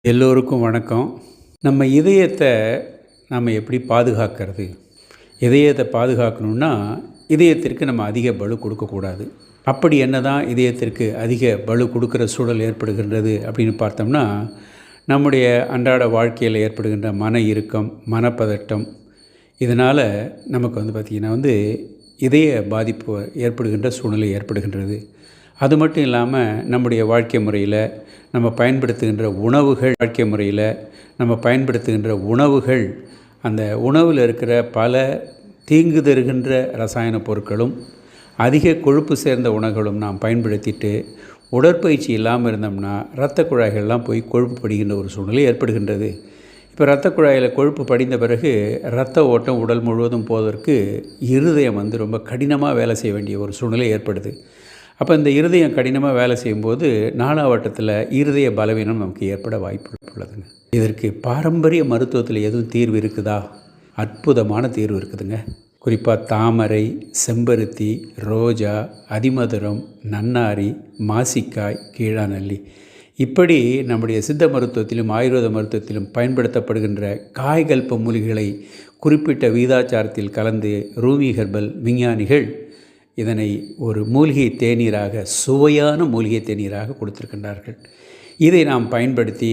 எல்லோருக்கும் வணக்கம். நம்ம இதயத்தை நம்ம எப்படி பாதுகாக்கிறது? இதயத்தை பாதுகாக்கணும்னா, இதயத்திற்கு நம்ம அதிக பளு கொடுக்கக்கூடாது. அப்படி என்னதான் இதயத்திற்கு அதிக பளு கொடுக்குற சூழல் ஏற்படுகின்றது அப்படின்னு பார்த்தோம்னா, நம்முடைய அன்றாட வாழ்க்கையில் ஏற்படுகின்ற மன இறுக்கம், மனப்பதட்டம் இதனால் நமக்கு பார்த்திங்கன்னா இதய பாதிப்பு ஏற்படுகின்ற சூழ்நிலை ஏற்படுகின்றது. அது மட்டும் இல்லாமல் நம்முடைய வாழ்க்கை முறையில் நம்ம பயன்படுத்துகின்ற உணவுகள் வாழ்க்கை முறையில் நம்ம பயன்படுத்துகின்ற உணவுகள் அந்த உணவில் இருக்கிற பல தீங்கு தருகின்ற ரசாயன பொருட்களும் அதிக கொழுப்பு சேர்ந்த உணவுகளும் நாம் பயன்படுத்திட்டு உடற்பயிற்சி இல்லாமல் இருந்தோம்னா இரத்த குழாய்கள்லாம் போய் கொழுப்பு படிக்கின்ற ஒரு சூழ்நிலை ஏற்படுகின்றது. இப்போ இரத்த குழாயில் கொழுப்பு படிந்த பிறகு இரத்த ஓட்டம் உடல் முழுவதும் போவதற்கு இருதயம் ரொம்ப கடினமாக வேலை செய்ய வேண்டிய ஒரு சூழ்நிலை ஏற்படுது. அப்போ இந்த இருதயம் கடினமாக வேலை செய்யும்போது நாளாவட்டத்தில் இருதய பலவீனம் நமக்கு ஏற்பட வாய்ப்பு உள்ளதுங்க. இதற்கு பாரம்பரிய மருத்துவத்தில் எதுவும் தீர்வு இருக்குதா? அற்புதமான தீர்வு இருக்குதுங்க. குறிப்பாக தாமரை, செம்பருத்தி, ரோஜா, அதிமதுரம், நன்னாரி, மாசிக்காய், கீழாநெல்லி இப்படி நம்முடைய சித்த மருத்துவத்திலும் ஆயுர்வேத மருத்துவத்திலும் பயன்படுத்தப்படுகின்ற காய்கல்ப மூலிகைகளை குறிப்பிட்ட விகிதாச்சாரத்தில் கலந்து ரூமி ஹெர்பல் விஞ்ஞானிகள் இதனை ஒரு மூலிகை தேநீராக சுவையான மூலிகை தேநீராக கொடுத்திருக்கின்றார்கள். இதை நாம் பயன்படுத்தி